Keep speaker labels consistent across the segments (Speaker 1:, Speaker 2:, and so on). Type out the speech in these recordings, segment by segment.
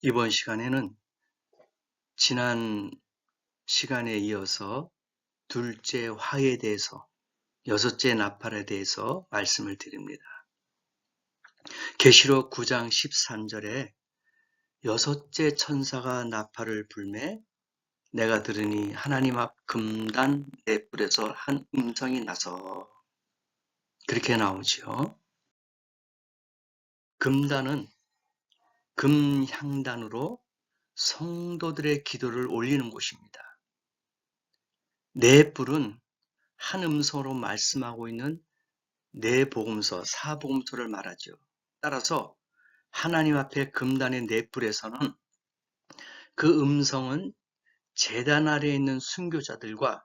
Speaker 1: 이번 시간에는 지난 시간에 이어서 둘째 화에 대해서, 여섯째 나팔에 대해서 말씀을 드립니다. 계시록 9장 13절에 여섯째 천사가 나팔을 불매 내가 들으니 하나님 앞 금단 네 뿔에서 한 음성이 나서, 그렇게 나오죠. 금단은 금향단으로 성도들의 기도를 올리는 곳입니다. 네 뿔은 한 음성으로 말씀하고 있는 네 복음서, 사복음서를 말하죠. 따라서 하나님 앞에 금단의 네 뿔에서는 그 음성은 제단 아래에 있는 순교자들과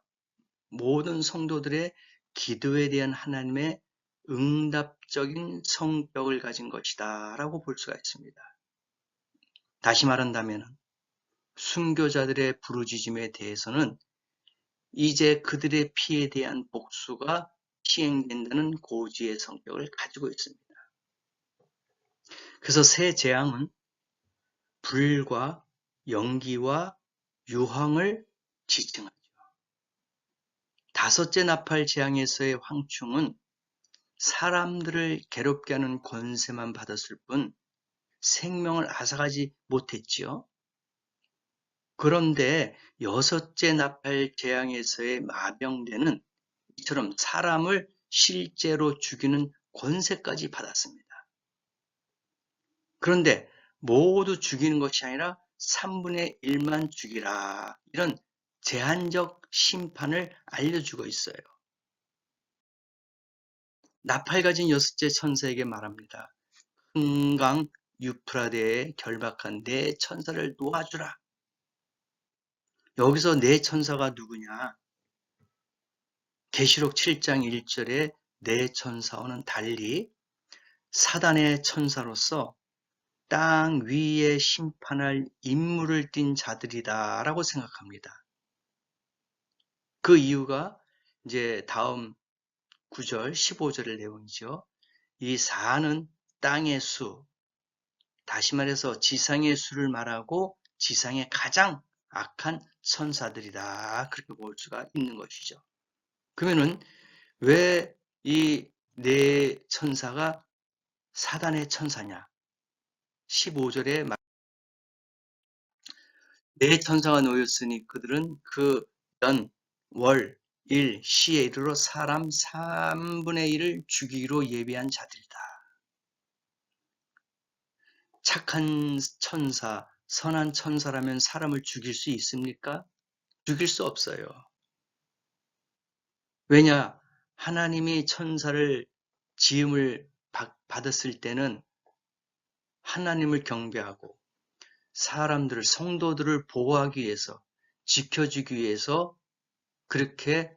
Speaker 1: 모든 성도들의 기도에 대한 하나님의 응답적인 성격을 가진 것이다 라고 볼 수가 있습니다. 다시 말한다면 순교자들의 부르짖음에 대해서는 이제 그들의 피에 대한 복수가 시행된다는 고지의 성격을 가지고 있습니다. 그래서 새 재앙은 불과 연기와 유황을 지칭하죠. 다섯째 나팔 재앙에서의 황충은 사람들을 괴롭게 하는 권세만 받았을 뿐 생명을 앗아가지 못했지요. 그런데 여섯째 나팔 재앙에서의 마병대는 이처럼 사람을 실제로 죽이는 권세까지 받았습니다. 그런데 모두 죽이는 것이 아니라 3분의 1만 죽이라, 이런 제한적 심판을 알려주고 있어요. 나팔 가진 여섯째 천사에게 말합니다. 흥강 유프라데에 결박한 네 천사를 놓아주라. 여기서 네 천사가 누구냐? 계시록 7장 1절에 네 천사와는 달리 사단의 천사로서 땅 위에 심판할 임무를 띈 자들이다 라고 생각합니다. 그 이유가 이제 다음 9절, 15절의 내용이죠. 이 사는 땅의 수, 다시 말해서 지상의 수를 말하고 지상의 가장 악한 천사들이다, 그렇게 볼 수가 있는 것이죠. 그러면은 왜 이 네 천사가 사단의 천사냐? 15절에 네 천사가 놓였으니 그들은 그 연, 월, 일, 시에 이르러 사람 3분의 1을 죽이기로 예비한 자들이다. 착한 천사, 선한 천사라면 사람을 죽일 수 있습니까? 죽일 수 없어요. 왜냐? 하나님이 천사를 지음을 받았을 때는 하나님을 경배하고 사람들을, 성도들을 보호하기 위해서, 지켜주기 위해서 그렇게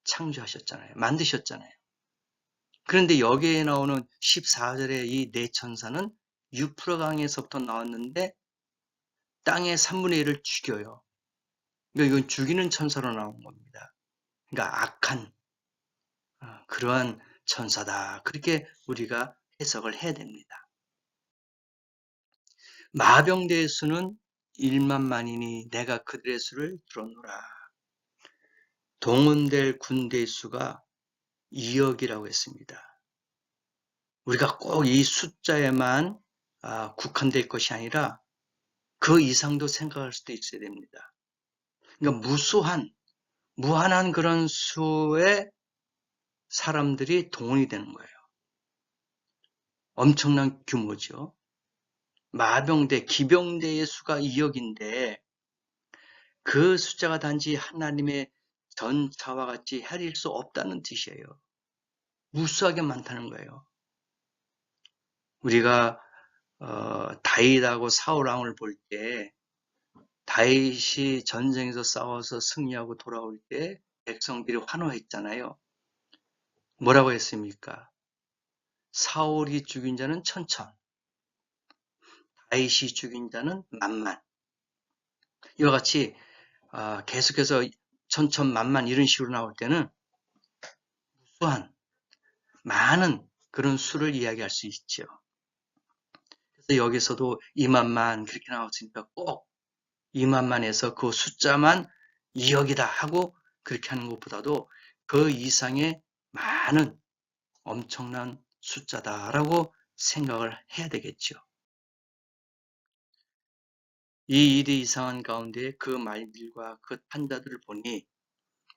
Speaker 1: 창조하셨잖아요. 만드셨잖아요. 그런데 여기에 나오는 14절의 이 네 천사는 유프라강에서부터 나왔는데 땅의 3분의 1을 죽여요. 그러니까 이건 죽이는 천사로 나온 겁니다. 그러니까 악한 그러한 천사다. 그렇게 우리가 해석을 해야 됩니다. 마병대의 수는 1만만이니 내가 그들의 수를 들었노라. 동원될 군대의 수가 2억이라고 했습니다. 우리가 꼭 이 숫자에만 국한될 것이 아니라 그 이상도 생각할 수도 있어야 됩니다. 그러니까 무한한 그런 수의 사람들이 동원이 되는 거예요. 엄청난 규모죠. 마병대, 기병대의 수가 2억인데 그 숫자가 단지 하나님의 전차와 같이 헤아릴 수 없다는 뜻이에요. 무수하게 많다는 거예요. 우리가 다윗하고 사울 왕을 볼 때 다윗이 전쟁에서 싸워서 승리하고 돌아올 때 백성들이 환호했잖아요. 뭐라고 했습니까? 사울이 죽인 자는 1000천, 다윗이 죽인 자는 10,000,000. 이와 같이 계속해서 1000,000, 10,000,000 이런 식으로 나올 때는 무수한 많은 그런 수를 이야기할 수 있죠. 여기서도 2만만 그렇게 나왔으니까 꼭 2만만 해서 그 숫자만 2억이다 하고 그렇게 하는 것보다도 그 이상의 많은 엄청난 숫자다라고 생각을 해야 되겠죠. 이 일이 이상한 가운데 그 말들과 그 판자들을 보니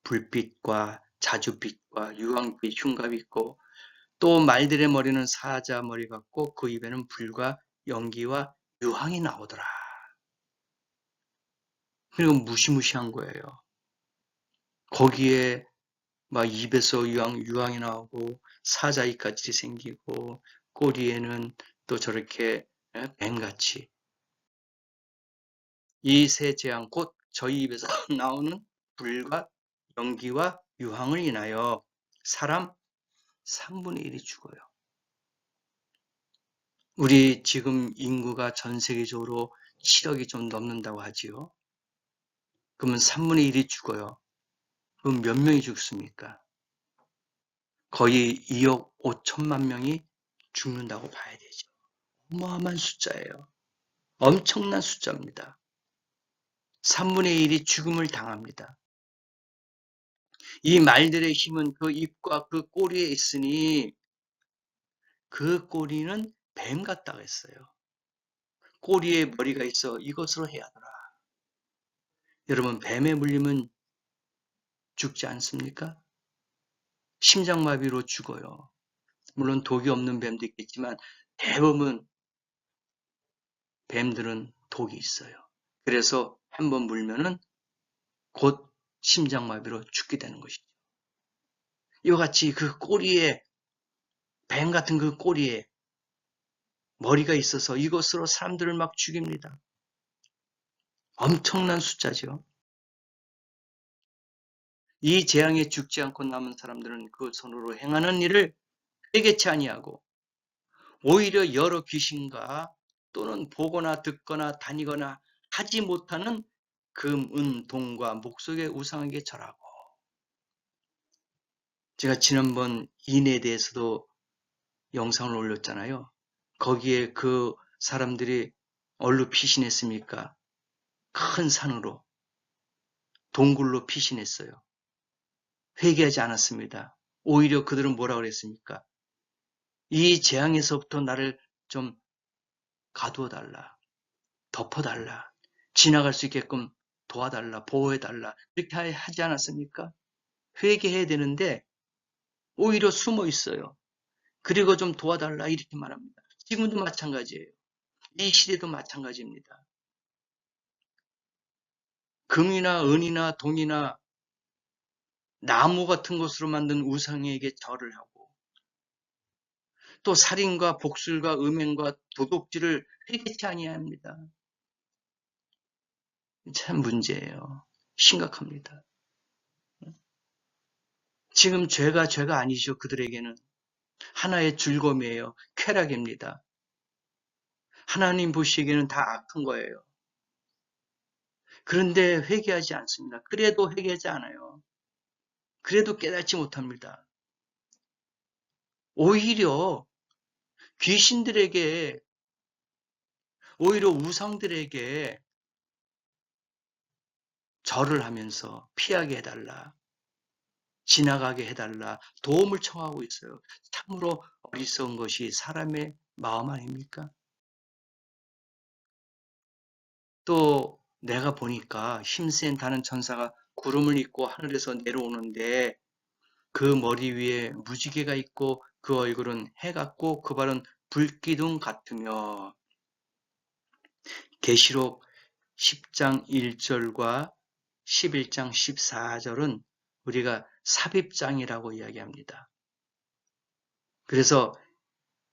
Speaker 1: 불빛과 자주빛과 유황빛 흉갑이 있고 또 말들의 머리는 사자 머리 같고 그 입에는 불과 연기와 유황이 나오더라. 그리고 무시무시한 거예요. 거기에 막 입에서 유황이 나오고 사자 입같이 생기고 꼬리에는 또 저렇게 뱀같이 이 세 재앙 곧 저희 입에서 나오는 불과 연기와 유황을 인하여 사람 3분의 1이 죽어요. 우리 지금 인구가 전 세계적으로 7억이 좀 넘는다고 하지요. 그러면 3분의 1이 죽어요. 그럼 몇 명이 죽습니까? 거의 2억 5천만 명이 죽는다고 봐야 되죠. 어마어마한 숫자예요. 엄청난 숫자입니다. 3분의 1이 죽음을 당합니다. 이 말들의 힘은 그 입과 그 꼬리에 있으니 그 꼬리는 뱀 같다고 했어요. 꼬리에 머리가 있어 이것으로 해야 하더라. 여러분 뱀에 물리면 죽지 않습니까? 심장마비로 죽어요. 물론 독이 없는 뱀도 있겠지만 대부분 뱀들은 독이 있어요. 그래서 한번 물면은 곧 심장마비로 죽게 되는 것이죠. 이와 같이 그 꼬리에 뱀 같은 그 꼬리에 머리가 있어서 이것으로 사람들을 막 죽입니다. 엄청난 숫자죠. 이 재앙에 죽지 않고 남은 사람들은 그 손으로 행하는 일을 회개치 아니하고 오히려 여러 귀신과 또는 보거나 듣거나 다니거나 하지 못하는 금, 은, 동과 목석의 우상에게 절하고 제가 지난번 인에 대해서도 영상을 올렸잖아요. 거기에 그 사람들이 얼로 피신했습니까? 큰 산으로 동굴로 피신했어요. 회개하지 않았습니다. 오히려 그들은 뭐라고 그랬습니까? 이 재앙에서부터 나를 좀 가두어달라. 덮어달라. 지나갈 수 있게끔 도와달라. 보호해달라. 그렇게 하지 않았습니까? 회개해야 되는데 오히려 숨어 있어요. 그리고 좀 도와달라 이렇게 말합니다. 지금도 마찬가지예요. 이 시대도 마찬가지입니다. 금이나 은이나 동이나 나무 같은 것으로 만든 우상에게 절을 하고 또 살인과 복술과 음행과 도둑질을 회개치 아니합니다. 참 문제예요. 심각합니다. 지금 죄가 아니죠. 그들에게는 하나의 즐거움이에요. 쾌락입니다. 하나님 보시기에는 다 악한 거예요. 그런데 회개하지 않습니다. 그래도 회개하지 않아요. 그래도 깨닫지 못합니다. 오히려 귀신들에게 오히려 우상들에게 절을 하면서 피하게 해달라. 지나가게 해달라. 도움을 청하고 있어요. 참으로 어리석은 것이 사람의 마음 아닙니까? 또 내가 보니까 힘센 다른 천사가 구름을 입고 하늘에서 내려오는데 그 머리 위에 무지개가 있고 그 얼굴은 해 같고 그 발은 불기둥 같으며 계시록 10장 1절과 11장 14절은 우리가 삽입장이라고 이야기합니다. 그래서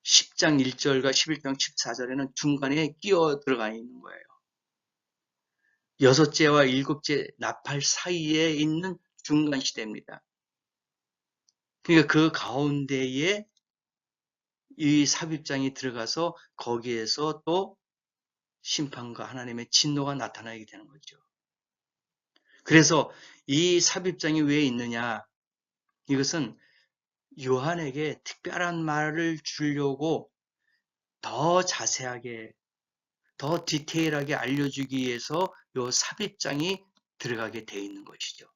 Speaker 1: 10장 1절과 11장 14절에는 중간에 끼어 들어가 있는 거예요. 여섯째와 일곱째 나팔 사이에 있는 중간 시대입니다. 그러니까 그 가운데에 이 삽입장이 들어가서 거기에서 또 심판과 하나님의 진노가 나타나게 되는 거죠. 그래서 이 삽입장이 왜 있느냐? 이것은 요한에게 특별한 말을 주려고 더 자세하게, 더 디테일하게 알려주기 위해서 요 삽입장이 들어가게 돼 있는 것이죠.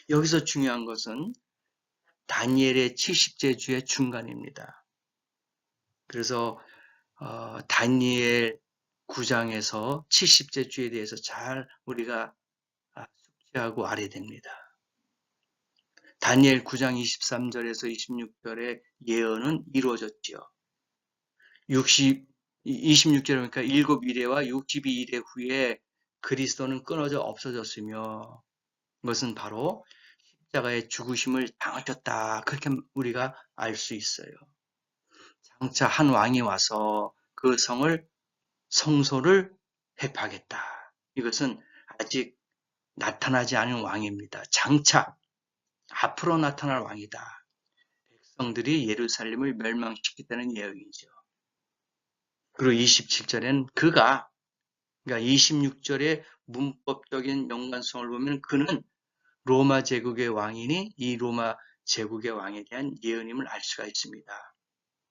Speaker 1: 여기서 중요한 것은 다니엘의 70제 주의 중간입니다. 그래서 다니엘 9장에서 70제 주에 대해서 잘 우리가 숙지하고 알아야 됩니다. 다니엘 9장 23절에서 26절의 예언은 이루어졌지요. 26절 그러니까 7일에와 62일의 후에 그리스도는 끊어져 없어졌으며 그것은 바로 십자가의 죽으심을 당하셨다. 그렇게 우리가 알 수 있어요. 장차 한 왕이 와서 그 성소를 회파하겠다. 이것은 아직 나타나지 않은 왕입니다. 장차 앞으로 나타날 왕이다. 백성들이 예루살렘을 멸망시키다는 예언이죠. 그리고 27절에는 그러니까 26절의 문법적인 연관성을 보면 그는 로마 제국의 왕이니 이 로마 제국의 왕에 대한 예언임을 알 수가 있습니다.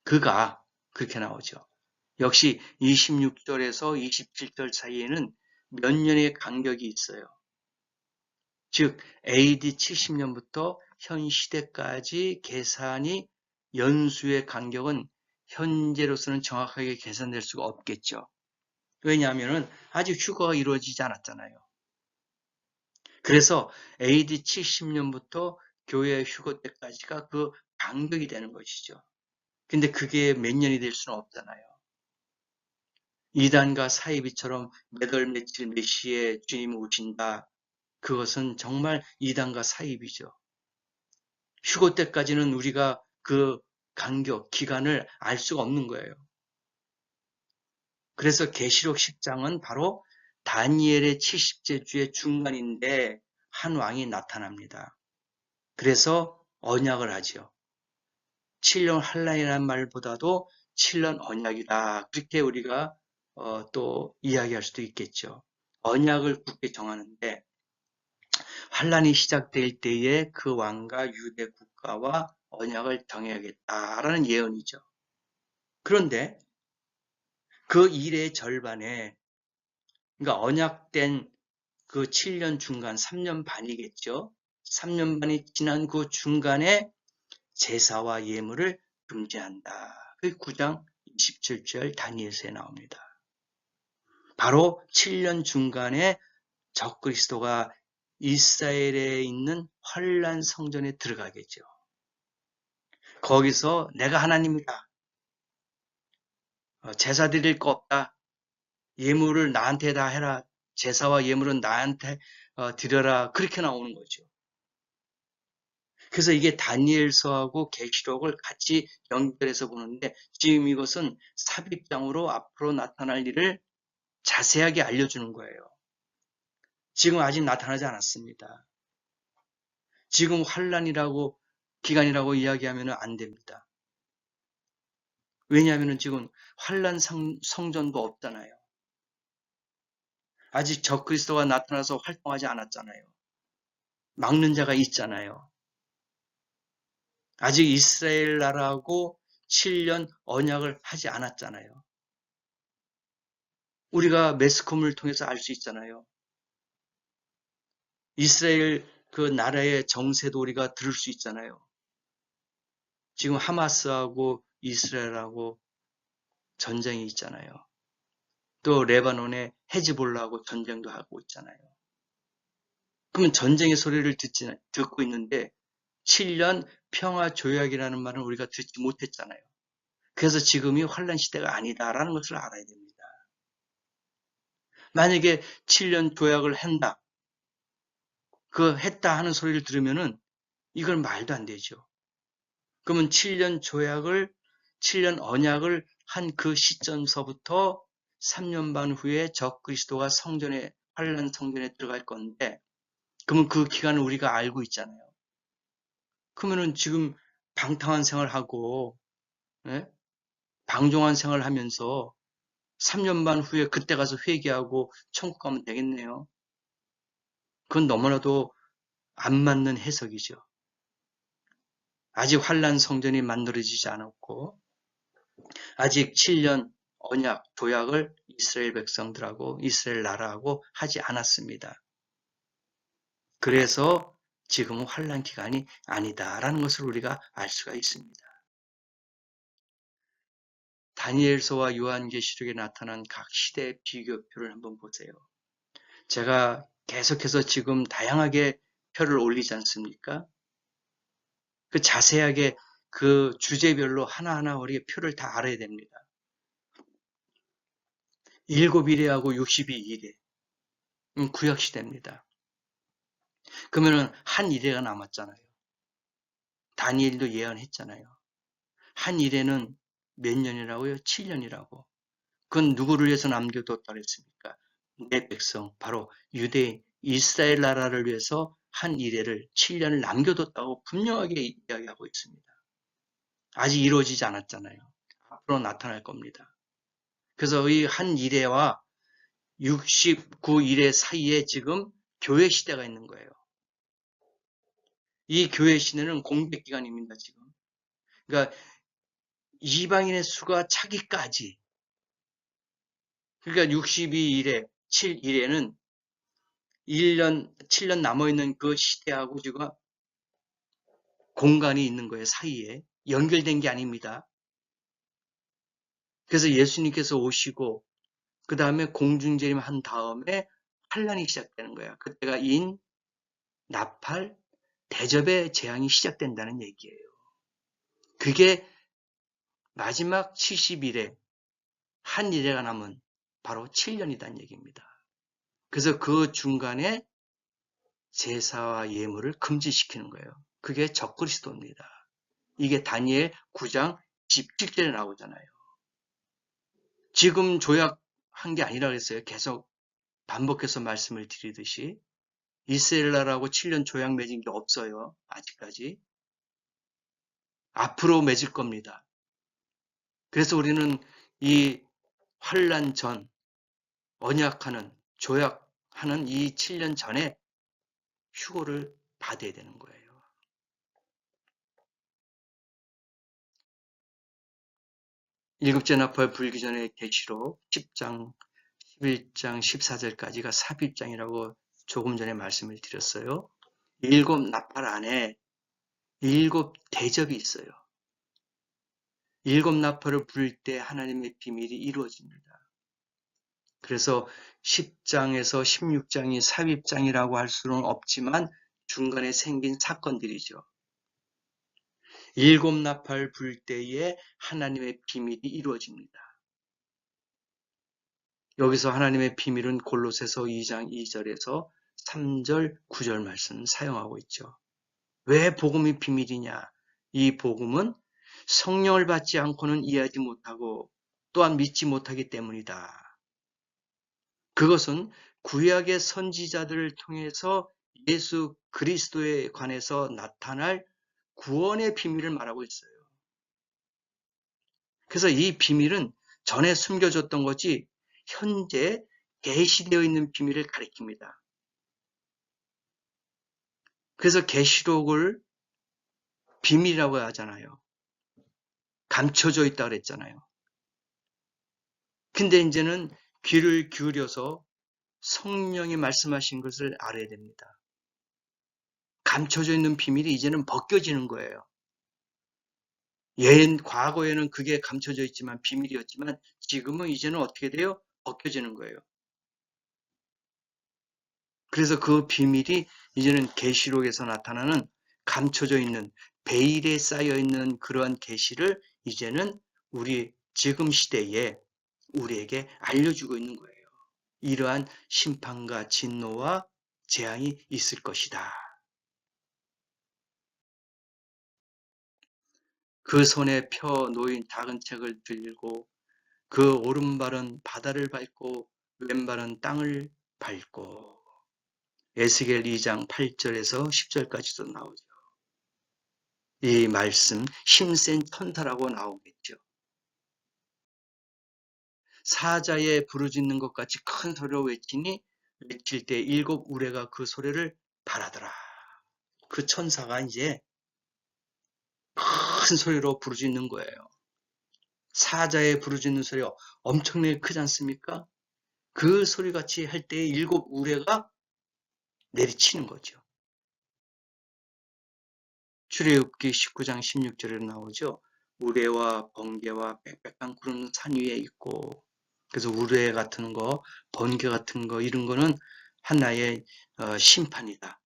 Speaker 1: 그가 그렇게 나오죠. 역시 26절에서 27절 사이에는 몇 년의 간격이 있어요. 즉 AD 70년부터 현 시대까지 계산이 연수의 간격은 현재로서는 정확하게 계산될 수가 없겠죠. 왜냐하면 아직 휴거가 이루어지지 않았잖아요. 그래서 AD 70년부터 교회 휴거 때까지가 그 간격이 되는 것이죠. 근데 그게 몇 년이 될 수는 없잖아요. 이단과 사이비처럼 몇 월 며칠 몇 시에 주님이 오신다. 그것은 정말 이단과 사이비죠. 휴거 때까지는 우리가 그 간격, 기간을 알 수가 없는 거예요. 그래서 계시록 10장은 바로 다니엘의 70제 주의 중간인데 한 왕이 나타납니다. 그래서 언약을 하지요. 7년 한란이라는 말보다도 7년 언약이다. 그렇게 우리가 또 이야기할 수도 있겠죠. 언약을 굳게 정하는데 환란이 시작될 때에 그 왕과 유대 국가와 언약을 정해야겠다라는 예언이죠. 그런데 그 일의 절반에 그러니까 언약된 그 7년 중간 3년 반이겠죠. 3년 반이 지난 그 중간에 제사와 예물을 금지한다. 그 9장 27절 다니엘서에 나옵니다. 바로 7년 중간에 적그리스도가 이스라엘에 있는 환란 성전에 들어가겠죠. 거기서 내가 하나님이다. 제사 드릴 거 없다. 예물을 나한테 다 해라. 제사와 예물은 나한테 드려라. 그렇게 나오는 거죠. 그래서 이게 다니엘서하고 계시록을 같이 연결해서 보는데 지금 이것은 삽입장으로 앞으로 나타날 일을 자세하게 알려주는 거예요. 지금 아직 나타나지 않았습니다. 지금 환란이라고 기간이라고 이야기하면 안 됩니다. 왜냐하면 지금 환란 성전도 없잖아요. 아직 적그리스도가 나타나서 활동하지 않았잖아요. 막는 자가 있잖아요. 아직 이스라엘 나라하고 7년 언약을 하지 않았잖아요. 우리가 매스컴을 통해서 알 수 있잖아요. 이스라엘 그 나라의 정세도 우리가 들을 수 있잖아요. 지금 하마스하고 이스라엘하고 전쟁이 있잖아요. 또 레바논에 헤즈볼라하고 전쟁도 하고 있잖아요. 그러면 전쟁의 소리를 듣고 있는데 7년 평화 조약이라는 말은 우리가 듣지 못했잖아요. 그래서 지금이 환란 시대가 아니다라는 것을 알아야 됩니다. 만약에 7년 조약을 한다, 그 했다 하는 소리를 들으면은 이건 말도 안 되죠. 그러면 7년 조약을, 7년 언약을 한 그 시점서부터 3년 반 후에 적그리스도가 성전에, 환란 성전에 들어갈 건데, 그러면 그 기간을 우리가 알고 있잖아요. 그러면은 지금 방탕한 생활하고, 예? 방종한 생활하면서 3년 반 후에 그때 가서 회개하고 천국 가면 되겠네요. 그건 너무나도 안 맞는 해석이죠. 아직 환란 성전이 만들어지지 않았고 아직 7년 언약, 조약을 이스라엘 백성들하고 이스라엘 나라하고 하지 않았습니다. 그래서 지금은 환란 기간이 아니다라는 것을 우리가 알 수가 있습니다. 다니엘서와 요한계시록에 나타난 각 시대의 비교표를 한번 보세요. 제가 계속해서 지금 다양하게 표를 올리지 않습니까? 그 자세하게 그 주제별로 하나하나 우리가 표를 다 알아야 됩니다. 7일에하고 62일에 구약시대입니다. 그러면은 한 일회가 남았잖아요. 다니엘도 예언했잖아요. 한 일회는 몇 년이라고요? 7년이라고. 그건 누구를 위해서 남겨뒀다 그랬습니까? 내 백성, 바로 유대인, 이스라엘 나라를 위해서 한 일회를 7년을 남겨뒀다고 분명하게 이야기하고 있습니다. 아직 이루어지지 않았잖아요. 앞으로 나타날 겁니다. 그래서 이 한 일회와 69일회 사이에 지금 교회 시대가 있는 거예요. 이 교회 시대는 공백 기간입니다, 지금. 그러니까 이방인의 수가 차기까지. 그러니까 62일에 7일에는 1년, 7년 남아있는 그 시대하고 지금 공간이 있는 거예요, 사이에. 연결된 게 아닙니다. 그래서 예수님께서 오시고, 그 다음에 공중재림 한 다음에 환란이 시작되는 거예요. 그때가 인, 나팔, 대접의 재앙이 시작된다는 얘기예요. 그게 마지막 70일에 한 일회가 남은 바로 7년이라는 얘기입니다. 그래서 그 중간에 제사와 예물을 금지시키는 거예요. 그게 적그리스도입니다. 이게 다니엘 9장 17절에 나오잖아요. 지금 조약한 게 아니라 그랬어요. 계속 반복해서 말씀을 드리듯이 이스라엘 나라하고 7년 조약 맺은 게 없어요. 아직까지. 앞으로 맺을 겁니다. 그래서 우리는 이 환란 전 언약하는 조약하는 이 7년 전에 휴고를 받아야 되는 거예요. 일곱째 나팔 불기 전에 계시록 10장, 11장, 14절까지가 삽입장이라고 조금 전에 말씀을 드렸어요. 일곱 나팔 안에 일곱 대접이 있어요. 일곱 나팔을 불 때 하나님의 비밀이 이루어집니다. 그래서 10장에서 16장이 삽입장이라고 할 수는 없지만 중간에 생긴 사건들이죠. 일곱 나팔 불 때에 하나님의 비밀이 이루어집니다. 여기서 하나님의 비밀은 골로새서 2장 2절에서 3절, 9절 말씀 사용하고 있죠. 왜 복음이 비밀이냐? 이 복음은 성령을 받지 않고는 이해하지 못하고 또한 믿지 못하기 때문이다. 그것은 구약의 선지자들을 통해서 예수 그리스도에 관해서 나타날 구원의 비밀을 말하고 있어요. 그래서 이 비밀은 전에 숨겨졌던 것이 현재 계시되어 있는 비밀을 가리킵니다. 그래서 계시록을 비밀이라고 하잖아요. 감춰져 있다 그랬잖아요. 근데 이제는 귀를 기울여서 성령이 말씀하신 것을 알아야 됩니다. 감춰져 있는 비밀이 이제는 벗겨지는 거예요. 과거에는 그게 감춰져 있지만 비밀이었지만 지금은 이제는 어떻게 돼요? 벗겨지는 거예요. 그래서 그 비밀이 이제는 계시록에서 나타나는 감춰져 있는 베일에 쌓여 있는 그러한 계시를 이제는 우리 지금 시대에 우리에게 알려주고 있는 거예요. 이러한 심판과 진노와 재앙이 있을 것이다. 그 손에 펴 놓인 작은 책을 들고 그 오른발은 바다를 밟고 왼발은 땅을 밟고 에스겔 2장 8절에서 10절까지도 나오죠. 이 말씀 힘센 천사라고 나오겠죠. 사자에 부르짖는 것 같이 큰 소리로 외칠 때 7 우레가 그 소리를 바라더라. 그 천사가 이제 큰 소리로 부르짖는 거예요. 사자의 부르짖는 소리가 엄청나게 크지 않습니까? 그 소리같이 할 때에 7 우레가 내리치는 거죠. 출애굽기 19장 16절에 나오죠. 우레와 번개와 빽빽한 구름 산 위에 있고, 그래서 우레 같은 거, 번개 같은 거 이런 거는 하나의 심판이다.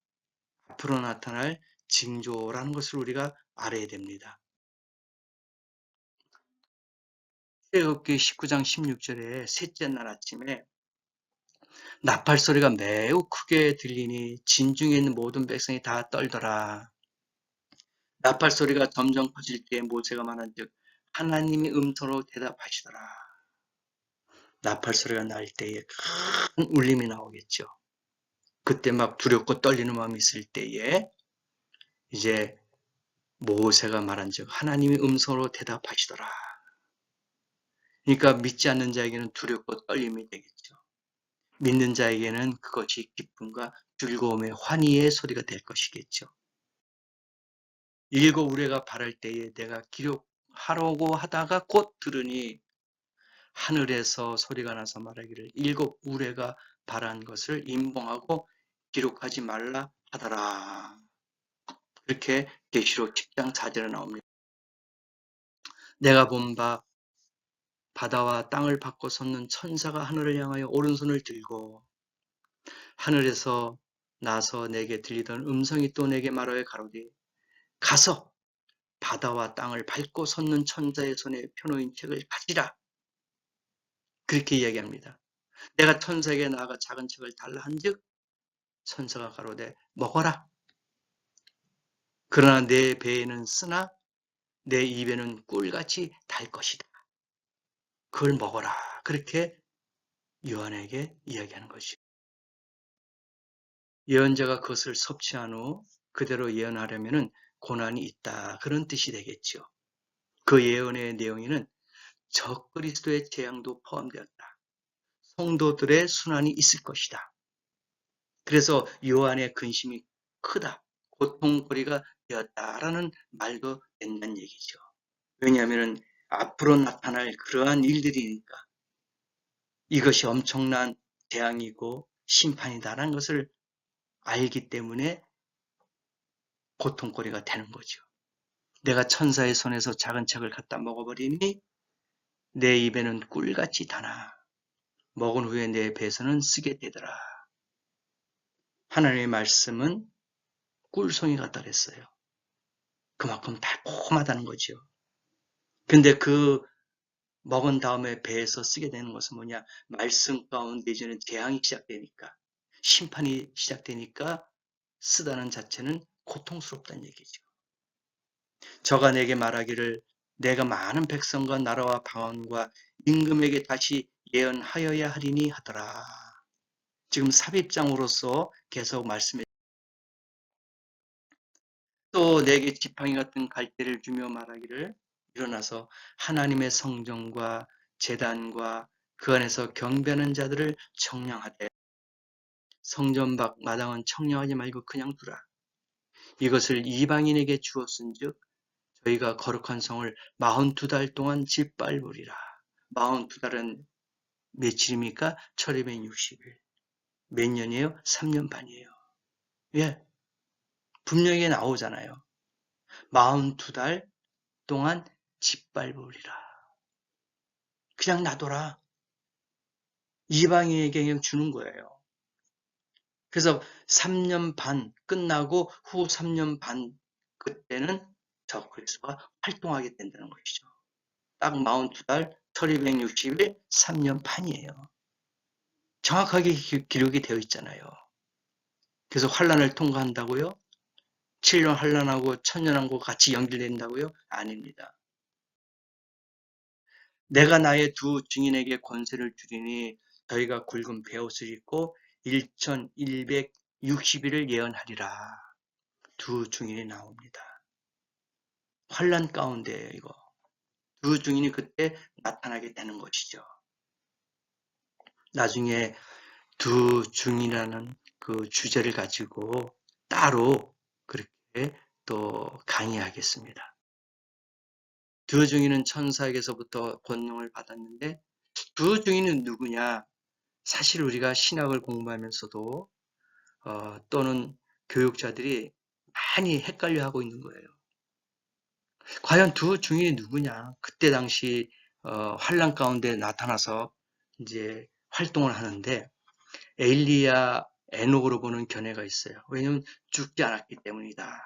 Speaker 1: 앞으로 나타날 징조라는 것을 우리가 알아야 됩니다. 출애굽기 19장 16절에 셋째 날 아침에 나팔 소리가 매우 크게 들리니 진중에 있는 모든 백성이 다 떨더라. 나팔 소리가 점점 커질 때에 모세가 말한즉 하나님이 음소로 대답하시더라. 나팔 소리가 날 때에 큰 울림이 나오겠죠. 그때 막 두렵고 떨리는 마음이 있을 때에 이제 모세가 말한즉 하나님이 음소로 대답하시더라. 그러니까 믿지 않는 자에게는 두렵고 떨림이 되겠죠. 믿는 자에게는 그것이 기쁨과 즐거움의 환희의 소리가 될 것이겠죠. 7 우레가 발할 때에 내가 기록하려고 하다가 곧 들으니 하늘에서 소리가 나서 말하기를 7 우레가 발한 것을 임봉하고 기록하지 말라 하더라. 그렇게 계시록 10장 4절에 나옵니다. 내가 본 바 바다와 땅을 바꿔 솟는 천사가 하늘을 향하여 오른손을 들고 하늘에서 나서 내게 들리던 음성이 또 내게 말하여 가로되 가서 바다와 땅을 밟고 솟는 천사의 손에 펴놓인 책을 가지라. 그렇게 이야기합니다. 내가 천사에게 나아가 작은 책을 달라 한즉 천사가 가로되 먹어라. 그러나 내 배에는 쓰나 내 입에는 꿀같이 달 것이다. 그걸 먹어라. 그렇게 요한에게 이야기하는 것이죠. 예언자가 그것을 섭취한 후 그대로 예언하려면 고난이 있다. 그런 뜻이 되겠죠. 그 예언의 내용에는 적그리스도의 재앙도 포함되었다. 성도들의 순환이 있을 것이다. 그래서 요한의 근심이 크다. 고통거리가 되었다라는 말도 된다는 얘기죠. 왜냐하면 앞으로 나타날 그러한 일들이니까 이것이 엄청난 재앙이고 심판이다라는 것을 알기 때문에 고통거리가 되는 거죠. 내가 천사의 손에서 작은 책을 갖다 먹어버리니 내 입에는 꿀같이 다나 먹은 후에 내 배에서는 쓰게 되더라. 하나님의 말씀은 꿀송이 같다 그랬어요. 그만큼 달콤하다는 거죠. 근데 그 먹은 다음에 배에서 쓰게 되는 것은 뭐냐? 말씀 가운데 이제는 재앙이 시작되니까, 심판이 시작되니까 쓰다는 자체는 고통스럽다는 얘기죠. 저가 내게 말하기를 내가 많은 백성과 나라와 방언과 임금에게 다시 예언하여야 하리니 하더라. 지금 삽입장으로서 계속 말씀해 또 내게 지팡이 같은 갈대를 주며 말하기를 일어나서 하나님의 성전과 제단과 그 안에서 경배하는 자들을 청량하되 성전 밖 마당은 청량하지 말고 그냥 두라. 이것을 이방인에게 주었은즉 저희가 거룩한 성을 42달 동안 짓밟으리라. 42달은 며칠입니까? 1260일. 몇 년이에요? 3년 반이에요. 예, 분명히 나오잖아요. 42달 동안 짓밟으리라. 그냥 놔둬라. 이방인에게 그냥 주는 거예요. 그래서 3년 반 끝나고 후 3년 반 그때는 저 그리스도가 활동하게 된다는 것이죠. 딱 42달 1260일 3년 반이에요. 정확하게 기록이 되어 있잖아요. 그래서 환란을 통과한다고요? 7년 환란하고 천년왕국 같이 연결된다고요? 아닙니다. 내가 나의 두 증인에게 권세를 주리니 저희가 굵은 베옷을 입고 1160일을 예언하리라. 두 증인이 나옵니다. 환란 가운데에요, 이거. 두 증인이 그때 나타나게 되는 것이죠. 나중에 두 증인이라는 그 주제를 가지고 따로 그렇게 또 강의하겠습니다. 두 증인은 천사에게서부터 권능을 받았는데 두 증인은 누구냐? 사실 우리가 신학을 공부하면서도 또는 교육자들이 많이 헷갈려하고 있는 거예요. 과연 두 증인이 누구냐? 그때 당시 환란 가운데 나타나서 이제 활동을 하는데 에일리야, 에녹으로 보는 견해가 있어요. 왜냐하면 죽지 않았기 때문이다.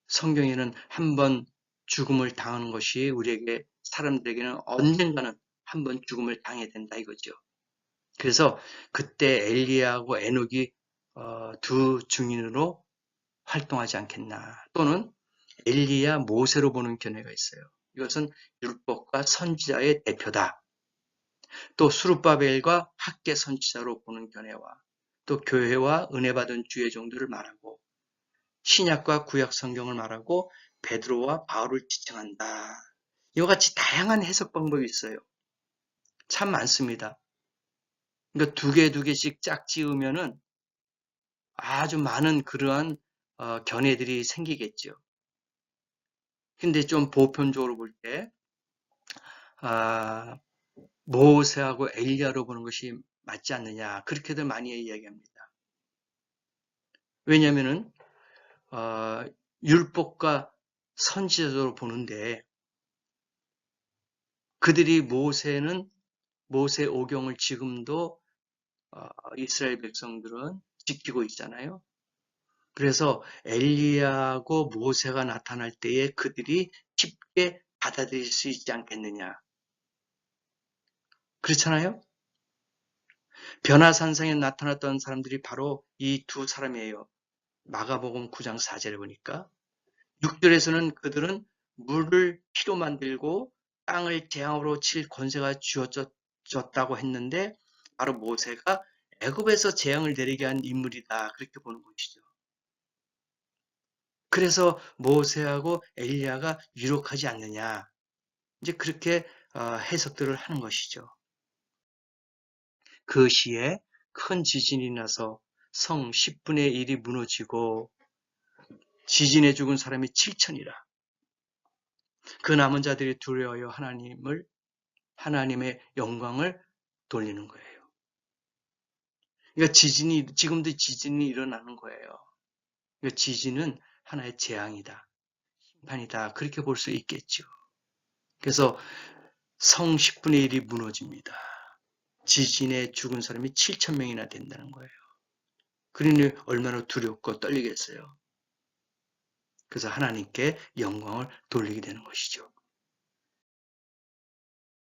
Speaker 1: 성경에는 한번 죽음을 당하는 것이 우리에게 사람들에게는 언젠가는 한번 죽음을 당해야 된다 이거죠. 그래서 그때 엘리야하고 에녹이 두 증인으로 활동하지 않겠나. 또는 엘리야, 모세로 보는 견해가 있어요. 이것은 율법과 선지자의 대표다. 또 수룹바벨과 학계 선지자로 보는 견해와 또 교회와 은혜 받은 주의 종들을 말하고 신약과 구약 성경을 말하고 베드로와 바울을 지칭한다. 이와 같이 다양한 해석 방법이 있어요. 참 많습니다. 그러니까 두 개씩 짝 지으면은 아주 많은 그러한 견해들이 생기겠죠. 근데 좀 보편적으로 볼 때, 모세하고 엘리야로 보는 것이 맞지 않느냐. 그렇게들 많이 이야기합니다. 왜냐면은, 율법과 선지자로 보는데, 그들이 모세 오경을 지금도 이스라엘 백성들은 지키고 있잖아요. 그래서 엘리야하고 모세가 나타날 때에 그들이 쉽게 받아들일 수 있지 않겠느냐. 그렇잖아요? 변화산상에 나타났던 사람들이 바로 이 두 사람이에요. 마가복음 9장 4절에 보니까 6절에서는 그들은 물을 피로 만들고 땅을 재앙으로 칠 권세가 주어졌다고 했는데 바로 모세가 애굽에서 재앙을 내리게 한 인물이다. 그렇게 보는 것이죠. 그래서 모세하고 엘리야가 유력하지 않느냐. 이제 그렇게 해석들을 하는 것이죠. 그 시에 큰 지진이 나서 성 10분의 1이 무너지고 지진에 죽은 사람이 7천이라. 그 남은 자들이 두려워하여 하나님의 영광을 돌리는 거예요. 그러니까 지금도 지진이 일어나는 거예요. 그러니까 지진은 하나의 재앙이다. 심판이다. 그렇게 볼 수 있겠죠. 그래서 성 10분의 1이 무너집니다. 지진에 죽은 사람이 7천 명이나 된다는 거예요. 그러니 얼마나 두렵고 떨리겠어요. 그래서 하나님께 영광을 돌리게 되는 것이죠.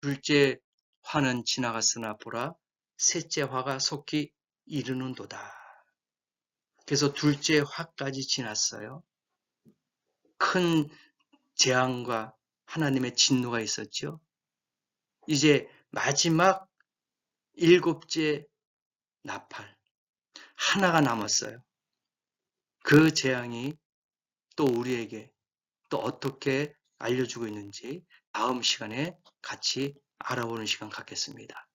Speaker 1: 둘째 화는 지나갔으나 보라, 셋째 화가 속히 이르는도다. 그래서 둘째 화까지 지났어요. 큰 재앙과 하나님의 진노가 있었죠. 이제 마지막 일곱째 나팔, 하나가 남았어요. 그 재앙이 또 우리에게 또 어떻게 알려주고 있는지 다음 시간에 같이 알아보는 시간 갖겠습니다.